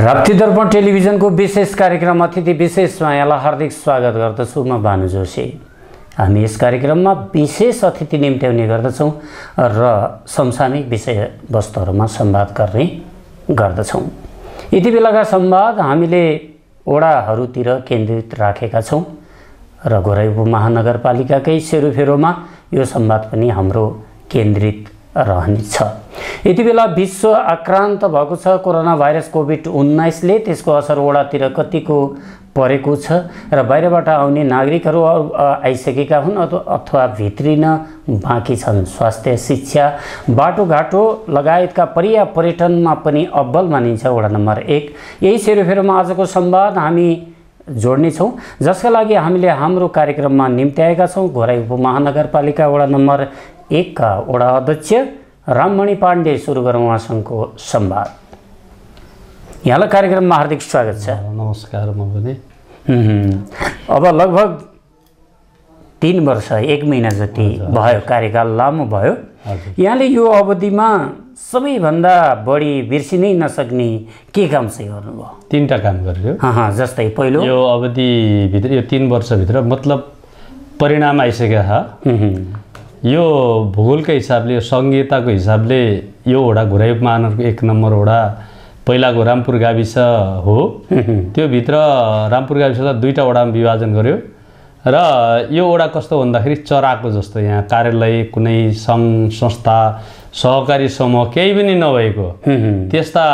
राप्ती दर्पण टेलिभिजनको विशेष कार्यक्रम अतिथि विशेषमा यहाँलाई हार्दिक स्वागत गर्दछु। म भानु जोशी। हामी यस कार्यक्रममा विशेष अतिथि निम्त्याउने गर्दछौँ र समसामयिक विषयवस्तुहरूमा संवाद गर्ने गर्दछौँ। यति बेलाका संवाद हामीले वडाहरूतिर केन्द्रित राखेका छौँ र घोराइ उपमहानगरपालिकाकै सेरोफेरोमा यो संवाद पनि हाम्रो केन्द्रित रहनेछ। यति बेला विश्व आक्रान्त भएको छ कोरोना भाइरस कोभिड-19 ले। त्यसको असर वडातिर कतिको परेको छ र बाहिरबाट आउने नागरिकहरू आइसकेका हुन् अथवा भित्रिन बाँकी छन्। स्वास्थ्य, शिक्षा, बाटोघाटो लगायतका पर्यटनमा पनि अब्बल मानिन्छ वडा नम्बर 1। यही सेरोफेरोमा आजको संवाद हामी जोड्नेछौँ, जसका लागि हामीले हाम्रो कार्यक्रममा निम्त्याएका छौँ घोराइ उपमहानगरपालिका वडा नम्बर 1 का वडा अध्यक्ष राममणि पाण्डे। सुरु गरौँ उहाँसँगको संवाद। यहाँलाई कार्यक्रममा हार्दिक स्वागत छ। नमस्कार। म पनि अब लगभग 3 वर्ष 1 महिना जति भयो, कार्यकाल लामो भयो। यहाँले यो अवधिमा सबैभन्दा बढी बिर्सिनै नसक्ने के काम चाहिँ गर्नुभयो? 3टा काम गर्यो। जस्तै पहिलो यो अवधिभित्र, यो 3 वर्षभित्र मतलब परिणाम आइसकेका छ। यो भूगोलकै हिसाबले, यो सङ्घीयताको हिसाबले यो वडा घोराइ उपमहानगरको 1 नम्बर वडा पहिलाको रामपुर गाविस हो। त्यो भित्र रामपुर गाविसलाई 2टा वडामा विभाजन गर्यो र यो वडा कस्तो भन्दाखेरि चराको जस्तो, यहाँ कार्यालय, कुनै सङ्घ संस्था, सहकारी समूह केही पनि नभएको त्यस्ता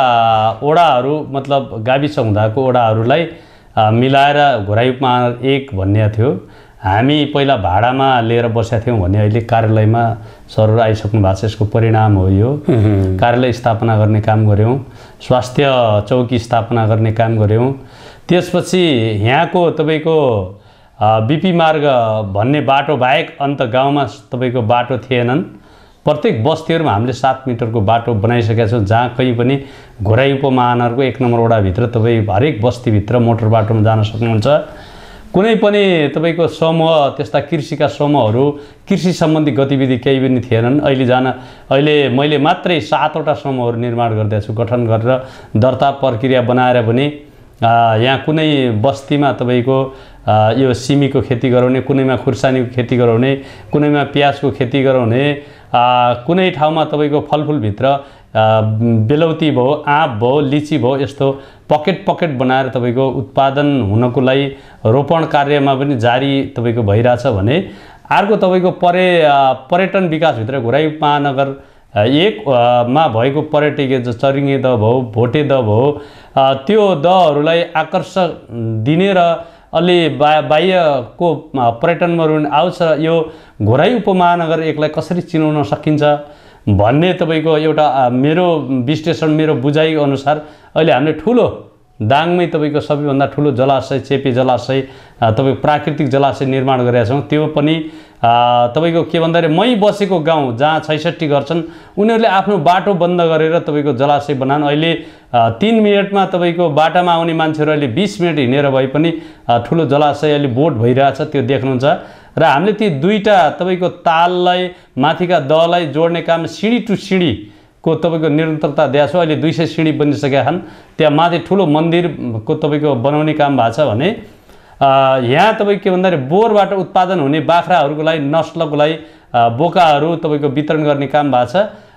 वडाहरू, मतलब गाविस हुँदाको वडाहरूलाई मिलाएर घोराइ उपमहानगर 1 भन्ने थियो। हामी पहिला भाडामा लिएर बसेका थियौँ भने अहिले कार्यालयमा सरहरू आइसक्नु भएको छ। यसको परिणाम हो यो। कार्यालय स्थापना गर्ने काम गऱ्यौँ, स्वास्थ्य चौकी स्थापना गर्ने काम गऱ्यौँ। त्यसपछि यहाँको तपाईँको बिपी मार्ग भन्ने बाटो बाहेक अन्त गाउँमा तपाईँको बाटो थिएनन्। प्रत्येक बस्तीहरूमा हामीले 7 मिटरको बाटो बनाइसकेका छौँ, जहाँ कहीँ पनि घोराइ उपमहानगरको 1 नम्बर वडाभित्र तपाईँ हरेक बस्तीभित्र मोटर बाटोमा जान सक्नुहुन्छ। कुनै पनि तपाईँको समूह, त्यस्ता कृषिका समूहहरू, कृषि सम्बन्धी गतिविधि केही पनि थिएनन्। अहिले मैले मात्रै 7वटा समूहहरू निर्माण गर्दैछु, गठन गरेर दर्ता प्रक्रिया बनाएर पनि यहाँ कुनै बस्तीमा तपाईँको यो सिमीको खेती गराउने, कुनैमा खुर्सानीको खेती गराउने, कुनैमा प्याजको खेती गराउने, कुनै ठाउँमा तपाईँको फलफुलभित्र बेलौती भयो, आँप भयो, लिची भयो, यस्तो पकेट बनाएर तपाईँको उत्पादन हुनको लागि रोपण कार्यमा पनि जारी तपाईँको भइरहेछ भने अर्को तपाईँको पर्यटन विकासभित्र घोराइ उपमहानगर 1 मा भएको पर्यटकीय जो चरिङ्गे दह भयो, भोटे दह भयो, त्यो दहहरूलाई आकर्षक दिने र अलि बाह्यको पर्यटनमा आउँछ। यो घोराइ उपमहानगर 1 लाई कसरी चिनाउन सकिन्छ भन्ने तपाईँको एउटा मेरो विश्लेषण, मेरो बुझाइ अनुसार अहिले हामीले ठुलो दाङमै तपाईँको सबैभन्दा ठुलो जलाशय, चेपी जलाशय, तपाईँको प्राकृतिक जलाशय निर्माण गरेका छौँ। त्यो पनि तपाईँको के भन्दाखेरि मै बसेको गाउँ जहाँ 66 घर छन्, उनीहरूले आफ्नो बाटो बन्द गरेर तपाईँको जलाशय बनाउन्। अहिले 3 मिनटमा तपाईँको बाटामा आउने मान्छेहरू अहिले 20 मिनट हिँडेर भए पनि ठुलो जलाशय अहिले बोट भइरहेछ, त्यो देख्नुहुन्छ। र हामीले ती 2टा तपाईँको ताललाई, माथिका दहलाई जोड्ने काम सिँढी टु सिँढीको तपाईँको निरन्तरता दिएको छ। अहिले 200 सिँढी बनिसकेका छन्। त्यहाँ माथि ठुलो मन्दिरको तपाईँको बनाउने काम भएको छ भने यहाँ तपाईँको के भन्दाखेरि बोरबाट उत्पादन हुने बाख्राहरूको लागि, नस्लको लागि बोकाहरू तपाईँको वितरण गर्ने काम भएको छ।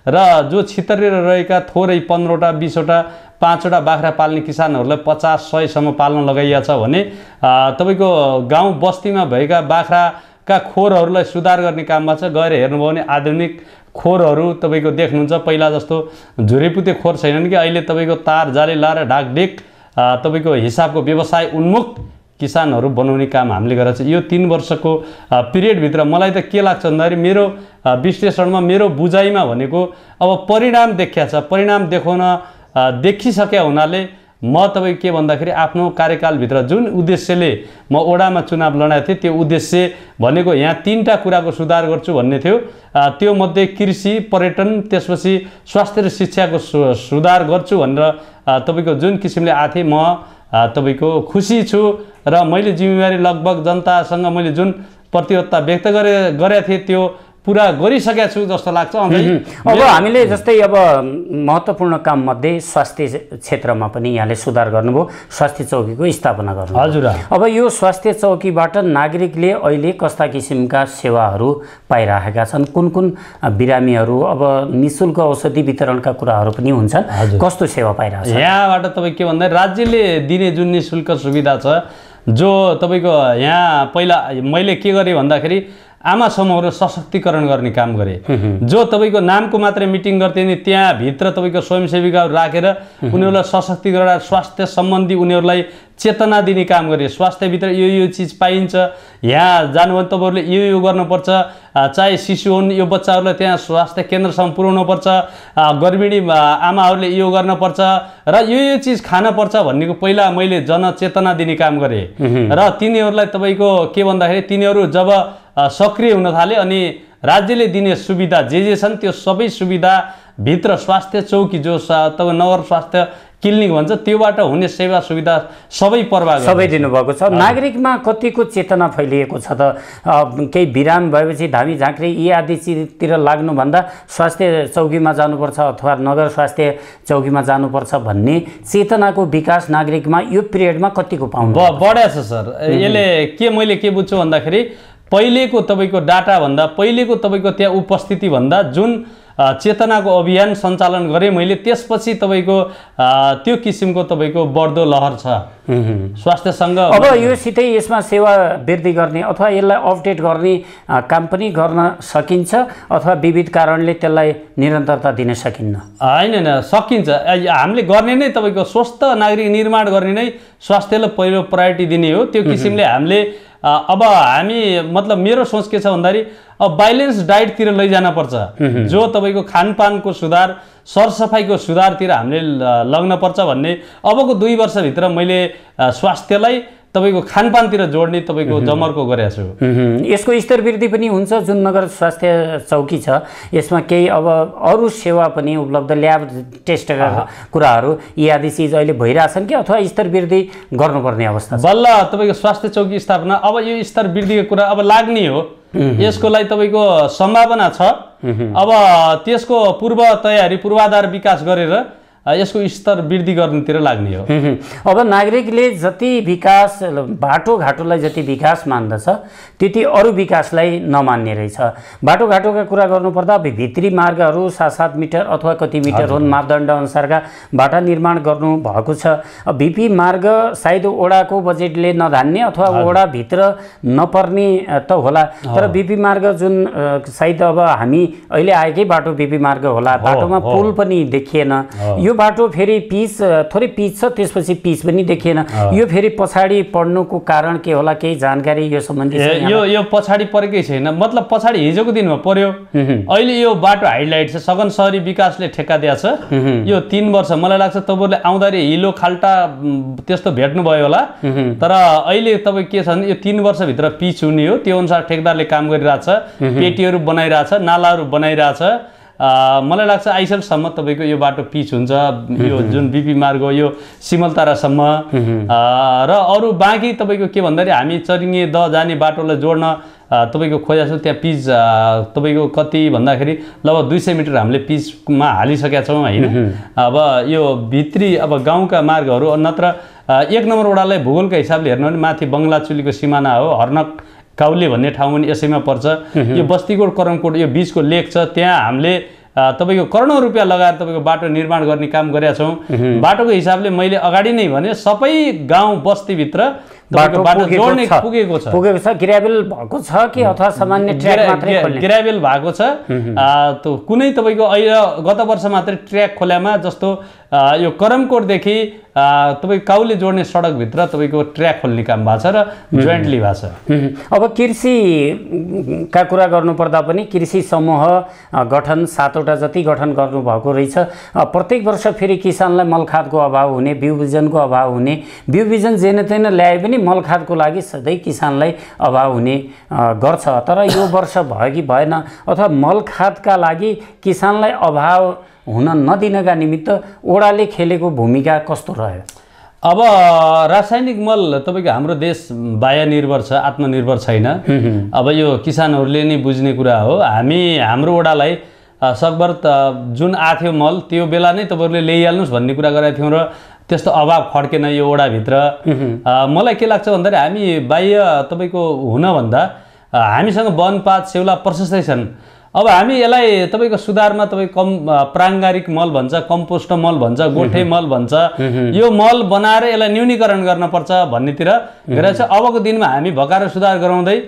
र जो छितरेर रहेका थोरै 15वटा 20वटा 5वटा बाख्रा पाल्ने किसानहरूलाई 50-100 सम्म पाल्न लगाइएको छ भने तपाईँको गाउँ बस्तीमा भएका बाख्राका खोरहरूलाई सुधार गर्ने काम भएको छ। गएर हेर्नुभयो भने आधुनिक खोरहरू तपाईँको देख्नुहुन्छ। पहिला जस्तो झुरेपुते खोर छैनन् कि अहिले तपाईँको तार जाली लाएर ढाकढेक तपाईँको हिसाबको व्यवसाय उन्मुख किसानहरू बनाउने काम हामीले गरेको छ। यो 3 वर्षको पिरियडभित्र मलाई त के लाग्छ भन्दाखेरि मेरो विश्लेषणमा, मेरो बुझाइमा भनेको अब परिणाम देखिया छ। परिणाम देखिसक्या हुनाले म तपाईँ के भन्दाखेरि आफ्नो कार्यकालभित्र जुन उद्देश्यले म वडामा चुनाव लडाएको थिएँ, त्यो उद्देश्य भनेको यहाँ 3टा कुराको सुधार गर्छु भन्ने थियो। त्यो मध्ये कृषि, पर्यटन, त्यसपछि स्वास्थ्य र शिक्षाको सुधार गर्छु भनेर तपाईँको जुन किसिमले आएको थिएँ, म तपाईँको खुसी छु। र मैले जिम्मेवारी लगभग जनतासँग मैले जुन प्रतिबद्धता व्यक्त गरेका थिएँ त्यो पुरा गरिसकेको छु जस्तो लाग्छ। अब हामीले जस्तै अब महत्त्वपूर्ण काम मध्ये स्वास्थ्य क्षेत्रमा पनि यहाँले सुधार गर्नुभयो, स्वास्थ्य चौकीको स्थापना गर्नु। हजुर। अब यो स्वास्थ्य चौकीबाट नागरिकले अहिले कस्ता किसिमका सेवाहरू पाइरहेका छन्? कुन कुन बिरामीहरू अब निःशुल्क औषधि वितरणका कुराहरू पनि हुन्छन्, कस्तो सेवा पाइरहेको छ? यहाँबाट तपाईँ के भन्दा राज्यले दिने जुन निःशुल्क सुविधा छ, जो तपाईँको यहाँ पहिला मैले के गरेँ भन्दाखेरि आमा समूहहरू सशक्तिकरण गर्ने काम गरे। जो तपाईँको नामको मात्रै मिटिङ गर्थे नि त्यहाँभित्र तपाईँको स्वयंसेविकाहरू राखेर उनीहरूलाई सशक्तिकरण, स्वास्थ्य सम्बन्धी उनीहरूलाई चेतना दिने काम गरे। स्वास्थ्यभित्र यो चिज पाइन्छ, यहाँ जानुभयो तपाईँहरूले यो गर्नुपर्छ, चाहे शिशु हुन् यो बच्चाहरूलाई त्यहाँ स्वास्थ्य केन्द्रसम्म पुर्याउनुपर्छ, गर्भिणी आमाहरूले यो गर्नुपर्छ र यो चिज खानुपर्छ भन्नेको पहिला मैले जनचेतना दिने काम गरेँ। र तिनीहरूलाई तपाईँको के भन्दाखेरि तिनीहरू जब सक्रिय हुन थाले अनि राज्यले दिने सुविधा जे छन् त्यो सबै सुविधा भित्र स्वास्थ्य चौकी जो तपाईँ नगर स्वास्थ्य क्लिनिक भन्छ त्योबाट हुने सेवा सुविधा सबै सबै दिनुभएको छ। नागरिकमा कतिको चेतना फैलिएको छ त? केही बिराम भएपछि धामी झाँक्री यी आदितिर लाग्नुभन्दा स्वास्थ्य चौकीमा जानुपर्छ अथवा नगर स्वास्थ्य चौकीमा जानुपर्छ भन्ने चेतनाको विकास नागरिकमा यो पिरियडमा कतिको पाउनु बढ्या छ सर। यसले मैले के बुझ्छु भन्दाखेरि पहिलेको तपाईँको डाटा भन्दा पहिलेको तपाईँको त्यहाँ उपस्थिति भन्दा जुन चेतनाको अभियान सञ्चालन गरेँ मैले, त्यसपछि तपाईँको त्यो किसिमको तपाईँको बढ्दो लहर छ स्वास्थ्यसँग। अब यो सिधै यसमा सेवा वृद्धि गर्ने अथवा यसलाई अपडेट गर्ने काम पनि गर्न सकिन्छ अथवा विविध कारणले त्यसलाई निरन्तरता दिन सकिन्न? होइन, सकिन्छ। हामीले गर्ने नै तपाईँको स्वस्थ नागरिक निर्माण गर्ने नै स्वास्थ्यलाई पहिलो प्रायोरिटी दिने हो। त्यो किसिमले हामीले अब हामी मतलब मेरो सोच के छ भन्दाखेरि अब ब्यालेन्स डाइटतिर लैजान पर्छ। जो तपाईँको खानपानको सुधार, सरसफाइको सुधारतिर हामीले लग्न पर्छ भन्ने अबको 2 वर्षभित्र मैले स्वास्थ्यलाई तपाईँको खानपानतिर जोड्ने तपाईँको जमर्को गरेको छु। यसको स्तर वृद्धि पनि हुन्छ। जुन नगर स्वास्थ्य चौकी छ यसमा केही अब अरू सेवा पनि उपलब्ध, ल्याब टेस्टका कुराहरू यी आदि चिज अहिले भइरहेछन् कि अथवा स्तर वृद्धि गर्नुपर्ने अवस्था छ? बल्ल तपाईँको स्वास्थ्य चौकी स्थापना अब यो स्तर वृद्धिको कुरा अब लाग्ने हो। यसको लागि तपाईँको सम्भावना छ। अब त्यसको पूर्व तयारी, पूर्वाधार विकास गरेर यसको स्तर वृद्धि गर्नेतिर लाग्ने हो। अब नागरिकले जति विकास बाटोघाटोलाई जति विकास मान्दछ त्यति अरू विकासलाई नमान्ने रहेछ। बाटोघाटोका कुरा गर्नुपर्दा भित्री मार्गहरू 7-7 मिटर अथवा कति मिटर हुन् मापदण्ड अनुसारका बाटा निर्माण गर्नु भएको छ। भिपी मार्ग सायद ओडाको बजेटले नधान्ने अथवा ओडाभित्र नपर्ने त होला, तर भिपी मार्ग जुन सायद अब हामी अहिले आएकै बाटो भिपी मार्ग होला, बाटोमा पुल पनि देखिएन। यो बाटो फेरि पिच थोरै पिच छ, त्यसपछि पिच पनि देखिएन। यो फेरि पछाडि पढ्नुको कारण के होला? केही जानकारी यो सम्बन्धी छ? यो पछाडि परेकै छैन, मतलब पछाडि हिजोको दिनमा पर्यो। अहिले यो बाटो हाइलाइट छ, सघन शहरी विकासले ठेक्का दिएको छ। यो 3 वर्ष मलाई लाग्छ तपाईँहरूले आउँदाखेरि हिलो खाल्टा त्यस्तो भेट्नुभयो होला, तर अहिले तपाईँ के छ भने यो 3 वर्षभित्र पिच हुने हो। त्यो अनुसार ठेकदारले काम गरिरहेछ, पेटीहरू बनाइरहेछ, नालाहरू बनाइरहेछ। मलाई लाग्छ आइसलसम्म तपाईँको यो बाटो पिच हुन्छ। यो जुन बिपी मार्ग हो यो सिमलतारासम्म र अरू बाँकी तपाईँको के भन्दाखेरि हामी चरिङ्गे जाने बाटोलाई जोड्न तपाईँको खोजेको छौँ। त्यहाँ पिच तपाईँको कति भन्दाखेरि लगभग 200 मिटर हामीले पिचमा हालिसकेका छौँ होइन। अब यो भित्री अब गाउँका मार्गहरू नत्र 1 नम्बर वडालाई भूगोलका हिसाबले हेर्नु भने माथि बङ्गलाचुलीको सिमाना हो, हर्नक काउले भन्ने ठाउँ पनि यसैमा पर्छ। यो बस्तीकोट करमकोट यो बिचको लेक छ, त्यहाँ हामीले तपाईँको करोडौँ रुपियाँ लगाएर तपाईँको बाटो निर्माण गर्ने काम गरेका छौँ। बाटोको हिसाबले मैले अगाडि नै भने सबै गाउँ बस्तीभित्र बाटो जोड्ने पुगेको छ। ग्राभेल भएको छ कि अथवा सामान्य ट्र्याक मात्रै खोल्ने? ग्राभेल भएको छ। कुनै तपाईँको अहिले गत वर्ष मात्रै ट्र्याक खोल्यामा जस्तो यो करमकोटदेखि तपाईँको काउले जोड्ने सडकभित्र तपाईँको ट्र्याक खोल्ने काम भएको छ र जोइन्टली भएको छ। अब कृषिका कुरा गर्नुपर्दा पनि कृषि समूह गठन 7वटा जति गठन गर्नुभएको रहेछ। प्रत्येक वर्ष फेरि किसानलाई मलखादको अभाव हुने, बिउ बिजनको अभाव हुने, बिउ बिजन जेन तेन ल्याए पनि मलखादको लागि सधैँ किसानलाई अभाव हुने गर्छ। तर यो वर्ष भयो कि भएन अथवा मलखादका लागि किसानलाई अभाव हुन नदिनका निमित्त ओडाले खेलेको भूमिका कस्तो रह्यो? अब रासायनिक मल तपाईँको हाम्रो देश बाह्य निर्भर छ, आत्मनिर्भर छैन। अब यो किसानहरूले नै बुझ्ने कुरा हो। हाम्रो वडालाई सकभर जुन आथ्यो मल त्यो बेला नै तपाईँहरूले ल्याइहाल्नुहोस् भन्ने कुरा गरेका थियौँ र त्यस्तो अभाव खड्केन यो वडाभित्र। मलाई के लाग्छ भन्दाखेरि हामी बाह्य तपाईँको हुनभन्दा हामीसँग वनपात सेउला प्रशस्तै छन्। अब हामी यसलाई तपाईँको सुधारमा कम प्राङ्गारिक मल भन्छ, कम्पोस्ट मल भन्छ, गोठे मल भन्छ, यो मल बनाएर यसलाई न्यूनीकरण गर्नुपर्छ भन्नेतिर गएर चाहिँ अबको दिनमा हामी भकार सुधार गराउँदै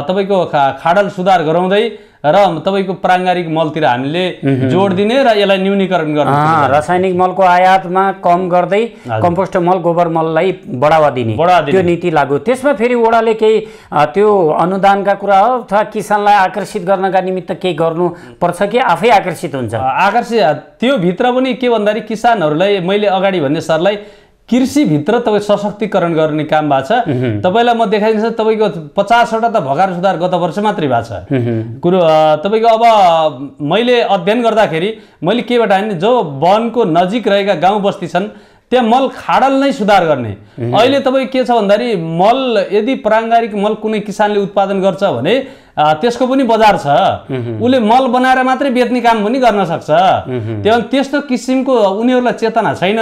तपाईँको खाडल सुधार गराउँदै र तपाईँको प्राङ्गारिक मलतिर हामीले जोड दिने र यसलाई न्यूनीकरण गर्ने, रासायनिक मलको आयातमा कम गर्दै कम्पोस्ट मल गोबर मललाई बढावा दिने त्यो नीति लागू। त्यसमा फेरि वडाले केही त्यो अनुदानका कुरा हो अथवा किसानलाई आकर्षित गर्नका निमित्त केही गर्नुपर्छ कि आफै आकर्षित हुन्छ? आकर्षित त्यो भित्र पनि के भन्दाखेरि किसानहरूलाई मैले अगाडि भन्ने सरलाई कृषिभित्र तपाईँ सशक्तिकरण गर्ने काम भएको छ। तपाईँलाई म देखाइदिन्छु, तपाईँको 50वटा त भकार सुधार गत वर्ष मात्रै भएको छ कुरो। तपाईँको अब मैले अध्ययन गर्दाखेरि मैले के बताएँ, जो वनको नजिक रहेका गाउँ बस्ती छन् त्यहाँ मल खाडल नै सुधार गर्ने। अहिले तपाईँ के छ भन्दाखेरि मल यदि प्राङ्गारिक मल कुनै किसानले उत्पादन गर्छ भने त्यसको पनि बजार छ, उसले मल बनाएर मात्रै बेच्ने काम पनि गर्न सक्छ। त्यस्तो किसिमको उनीहरूलाई चेतना छैन।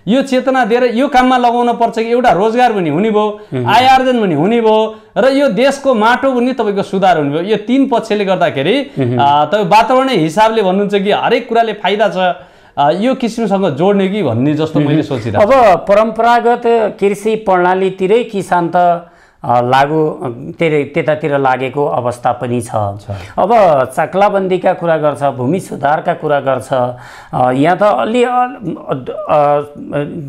यो चेतना दिएर यो काममा लगाउन पर्छ कि एउटा रोजगार पनि हुने भयो, आय आर्जन पनि हुने भयो र यो देशको माटो पनि तपाईँको सुधार हुने भयो। यो तीन पक्षले गर्दाखेरि तपाईँ वातावरणीय हिसाबले भन्नुहुन्छ कि हरेक कुराले फाइदा छ, यो किसिमसँग जोड्ने कि भन्ने जस्तो मैले सोचिरहेको छु। अब परम्परागत कृषि प्रणालीतिरै किसान त लागु त्यतातिर लागेको अवस्था पनि छ। अब चाक्लाबन्दीका कुरा गर्छ, भूमि सुधारका कुरा गर्छ। यहाँ त अलि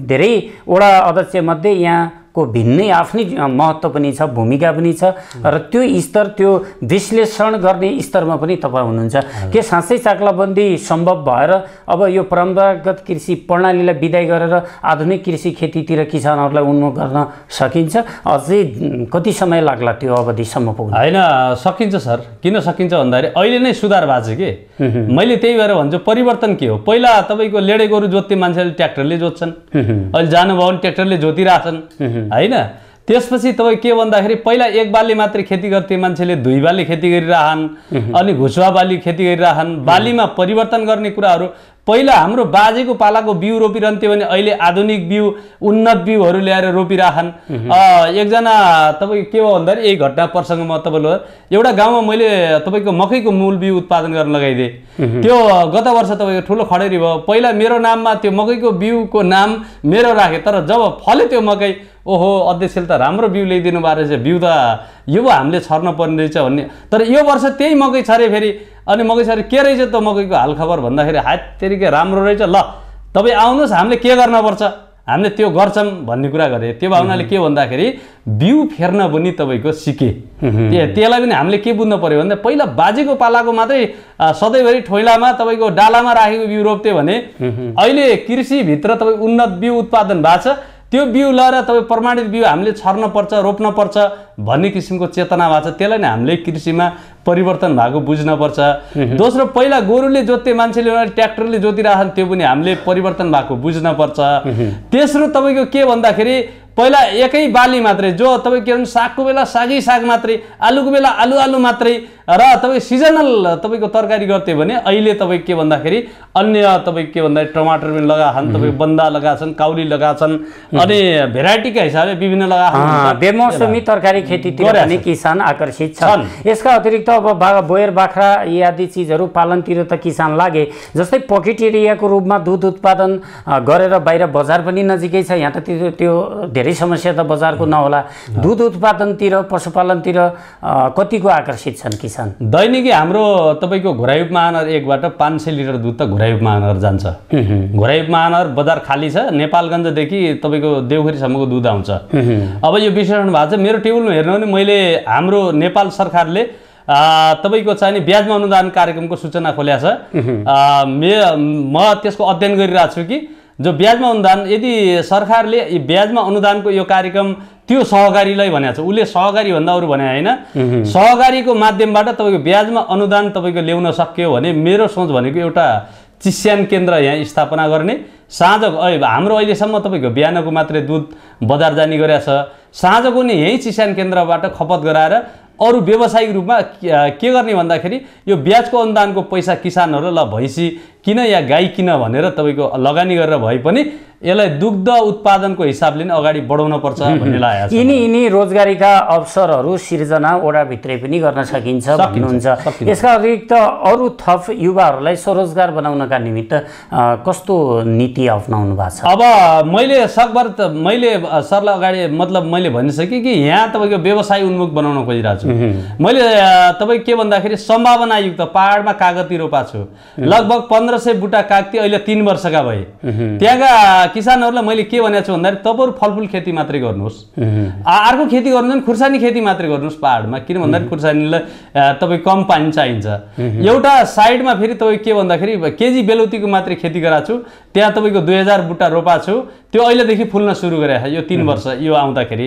धेरैवटा अध्यक्षमध्ये यहाँको भिन्नै आफ्नै महत्त्व पनि छ, भूमिका पनि छ र त्यो स्तर, त्यो विश्लेषण गर्ने स्तरमा पनि तपाईँ हुनुहुन्छ के साँच्चै चाक्लाबन्दी सम्भव भएर अब यो परम्परागत कृषि प्रणालीलाई विदाय गरेर आधुनिक कृषि खेतीतिर किसानहरूलाई उन्मुख गर्न सकिन्छ? अझै कति समय लाग्ला त्यो अवधिसम्म पुग्न? होइन, सकिन्छ सर। किन सकिन्छ भन्दाखेरि अहिले नै सुधार भएको छ कि। मैले त्यही भएर भन्छु परिवर्तन के हो। पहिला तपाईँको लेडे गोरु जोत्ने मान्छेले ट्र्याक्टरले जोत्छन्, अहिले जानुभयो भने ट्र्याक्टरले जोतिरहेछन् होइन। त्यसपछि तपाईँ के भन्दाखेरि पहिला एक बाली मात्रै खेती गर्थे मान्छेले दुई बाली खेती गरिरहन्, अनि घुसुवा बाली खेती गरिरहन्। बालीमा परिवर्तन गर्ने कुराहरू पहिला हाम्रो बाजेको पालाको बिउ रोपिरहन्थ्यो भने अहिले आधुनिक बिउ, उन्नत बिउहरू ल्याएर रोपिरहन्। एकजना तपाईँको के हो भन्दाखेरि यही घटना प्रसङ्ग म तपाईँलाई एउटा गाउँमा मैले तपाईँको मकैको मूल बिउ उत्पादन गर्न लगाइदिएँ। त्यो गत वर्ष तपाईँको ठुलो खडेरी भयो। पहिला मेरो नाममा त्यो मकैको बिउको नाम मेरो राखेँ, तर जब फल्यो त्यो मकै, ओहो अध्यक्षले त राम्रो बिउ ल्याइदिनु भएको रहेछ, बिउ त यो हामीले छर्न पर्ने रहेछ भन्ने। तर यो वर्ष त्यही मकै छरे फेरि, अनि मकै छरे के रहेछ त मकैको हालखबर भन्दाखेरि हात तेरिके राम्रो रहेछ, ल तपाईँ आउनुहोस् हामीले के गर्नुपर्छ, हामीले त्यो गर्छौँ भन्ने कुरा गरेँ। त्यो भावनाले के भन्दाखेरि बिउ फेर्न पनि तपाईँको सिकेँ। त्यसलाई पनि हामीले के बुझ्नु पऱ्यो भन्दा पहिला बाजेको पालाको मात्रै सधैँभरि ठोइलामा तपाईँको डालामा राखेको बिउ रोप्थ्यो भने अहिले कृषिभित्र तपाईँ उन्नत बिउ उत्पादन भएको छ। त्यो बिउ लगाएर तपाईँ प्रमाणित बिउ हामीले छर्नुपर्छ, रोप्नुपर्छ भन्ने किसिमको चेतना भएको छ। त्यसलाई नै हामीले कृषिमा परिवर्तन भएको बुझ्नुपर्छ। दोस्रो, पहिला गोरुले जोत्ने मान्छेले ट्र्याक्टरले जोतिरहन्, त्यो पनि हामीले परिवर्तन भएको बुझ्नुपर्छ। तेस्रो तपाईँको के भन्दाखेरि पहिला एकै बाली मात्रै, जो तपाईँ के भन्छ सागको बेला सागै साग मात्रै, आलुको बेला आलु मात्रै र तपाईँ सिजनल तपाईँको तरकारी गर्थे भने अहिले तपाईँ के भन्दाखेरि अन्य तपाईँ के भन्दाखेरि टमाटर पनि लगाछन्, तपाईँ बन्दा लगाछन्, काउली लगाछन्, अनि भेराइटीका हिसाबले विभिन्न लगाछन्। बेमौसमी तरकारी खेतीतिर पनि किसान आकर्षित छन्। यसका अतिरिक्त अब बोयर बाख्रा आदि चिजहरू पालनतिर त किसान लागे। जस्तै पकेट एरियाको रूपमा दुध उत्पादन गरेर बाहिर बजार पनि नजिकै छ, यहाँ त त्यो धेरै समस्या त बजारको नहोला। दुध उत्पादनतिर, पशुपालनतिर कतिको आकर्षित छन् किसान? दैनिकी हाम्रो तपाईँको घोराइप महानगर 1बाट 500 लिटर दुध त घोराइप महानगर जान्छ। घोराइप महानगर बजार खाली छ, नेपालगञ्जदेखि तपाईँको देउखुरीसम्मको दुध आउँछ। अब यो विश्लेषण भएको छ मेरो टेबलमा हेर्नु भने मैले हाम्रो नेपाल सरकारले तपाईँको चाहिने ब्याजमा अनुदान कार्यक्रमको सूचना खोलेको छ। म त्यसको अध्ययन गरिरहेको छु कि जो ब्याजमा अनुदान, यदि सरकारले ब्याजमा अनुदानको यो कार्यक्रम त्यो सहकारीलाई भनेको छ, उसले सहकारी भन्दा अरू भने होइन, सहकारीको माध्यमबाट तपाईँको ब्याजमा अनुदान तपाईँको ल्याउन सक्यो भने मेरो सोच भनेको एउटा चिस्यान केन्द्र यहाँ स्थापना गर्ने, साँझको हाम्रो अहिलेसम्म तपाईँको बिहानको मात्रै दुध बजार जाने गरेको छ, साँझको नि यही चिस्यान केन्द्रबाट खपत गराएर अरू व्यावसायिक रूपमा के गर्ने भन्दाखेरि यो ब्याजको अनुदानको पैसा किसानहरू ल भैँसी किन या गाई किन भनेर तपाईँको लगानी गरेर भए पनि यसलाई दुग्ध उत्पादनको हिसाबले नै अगाडि बढाउन पर्छ भन्ने लागेको छ। यिनी रोजगारीका अवसरहरू सिर्जना वडाभित्रै पनि गर्न सकिन्छ भन्नुहुन्छ। यसका अतिरिक्त अरू थप युवाहरूलाई स्वरोजगार बनाउनका निमित्त कस्तो नीति अपनाउनु भएको छ? अब मैले सकभर मैले सरलाई अगाडि मतलब मैले भनिसकेँ कि यहाँ तपाईँको व्यवसाय उन्मुख बनाउन खोजिरहेको छु। मैले तपाईँ के भन्दाखेरि सम्भावनायुक्त पहाडमा कागती रोपा छु, लगभग 1500 बुटा कागती अहिले 3 वर्षका भए। त्यहाँका किसानहरूलाई मैले के भनेको छु भन्दाखेरि तपाईँहरू फलफुल खेती मात्रै गर्नुहोस्, अर्को खेती गर्नु भने खुर्सानी खेती मात्रै गर्नुहोस् पहाडमा, किन भन्दाखेरि खुर्सानीलाई तपाईँ कम पानी चाहिन्छ। एउटा साइडमा फेरि तपाईँ के भन्दाखेरि केजी बेलौतीको मात्रै खेती गराएको छु, त्यहाँ तपाईँको 2000 बुट्टा रोपा छु, त्यो अहिलेदेखि फुल्न सुरु गरेको छ यो 3 वर्ष यो आउँदाखेरि।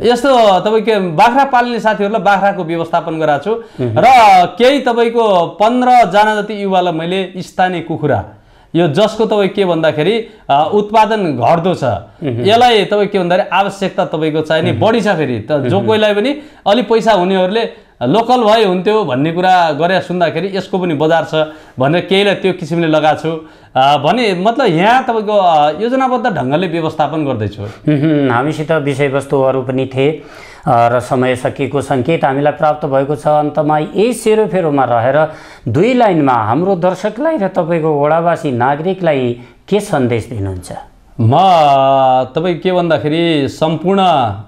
यस्तो तपाईँको बाख्रा पाल्ने साथीहरूलाई बाख्राको व्यवस्थापन गराएको छु र केही तपाईँको 15 जना जति युवालाई मैले स्थानीय कुखुरा यो जसको तपाईँ के भन्दाखेरि उत्पादन घट्दो छ, यसलाई तपाईँ के भन्दाखेरि आवश्यकता तपाईँको चाहिने बढी छ, फेरि त जो कोहीलाई पनि अलि पैसा हुनेहरूले लोकल भए हुन्थ्यो भन्ने कुरा गरे सुन्दाखेरि यसको पनि बजार छ भनेर केहीलाई त्यो किसिमले लगाएको छु भने मतलब यहाँ तपाईँको योजनाबद्ध ढङ्गले व्यवस्थापन गर्दैछु। हामीसित विषयवस्तुहरू पनि थिए र समय सकिएको सङ्केत हामीलाई प्राप्त भएको छ। अन्तमा यही सेरोफेरोमा रहेर 2 लाइनमा हाम्रो दर्शकलाई र तपाईँको वडावासी नागरिकलाई के सन्देश दिनुहुन्छ? म तपाईँ के भन्दाखेरि सम्पूर्ण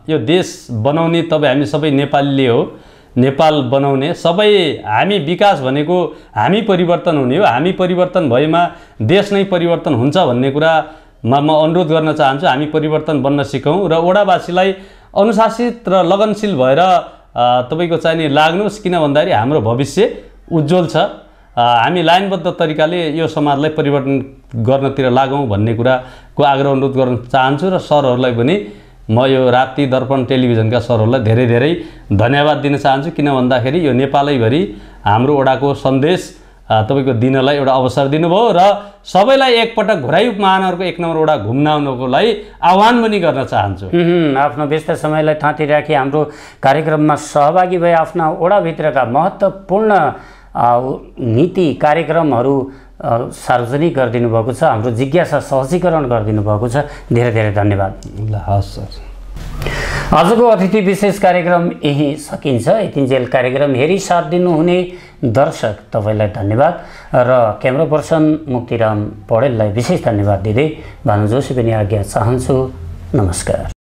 यो देश बनाउने तपाईँ हामी सबै नेपालीले हो, नेपाल बनाउने सबै हामी, विकास भनेको हामी परिवर्तन हुने हो, हामी परिवर्तन भएमा देश नै परिवर्तन हुन्छ भन्ने कुरामा म अनुरोध गर्न चाहन्छु। हामी परिवर्तन बन्न सिकौँ र वडावासीलाई अनुशासित र लगनशील भएर तपाईँको चाहिने लाग्नुहोस्, किन भन्दाखेरि हाम्रो भविष्य उज्जवल छ। हामी लाइनबद्ध तरिकाले यो समाजलाई परिवर्तन गर्नतिर लागौँ भन्ने कुराको आग्रह अनुरोध गर्न चाहन्छु र सरहरूलाई पनि म यो राप्ती दर्पण टेलिभिजनका सरहरूलाई धेरै धेरै धन्यवाद दिन चाहन्छु, किन भन्दाखेरि यो नेपालैभरि हाम्रो वडाको सन्देश तपाईँको दिनलाई एउटा अवसर दिनुभयो र सबैलाई एकपटक घुराई महानगरको 1 नम्बर वडा घुम्न आउनको लागि आह्वान पनि गर्न चाहन्छु। आफ्नो व्यस्त समयलाई थाँती राखी हाम्रो कार्यक्रममा सहभागी भए आफ्ना वडाभित्रका महत्त्वपूर्ण नीति कार्यक्रमहरू सार्वजनिक गरिदिनु भएको छ, हाम्रो जिज्ञासा सहजीकरण गरिदिनु भएको छ। धेरै धेरै धन्यवाद। हस् सर। आजको अतिथि विशेष कार्यक्रम यही सकिन्छ। यतिन्जेल कार्यक्रम हेरी साथ दिनुहुने दर्शक तपाईँलाई धन्यवाद र क्यामेरा पर्सन मुक्तिराम पौडेललाई विशेष धन्यवाद दिँदै भानु जोशी पनि आज्ञा चाहन्छु। नमस्कार।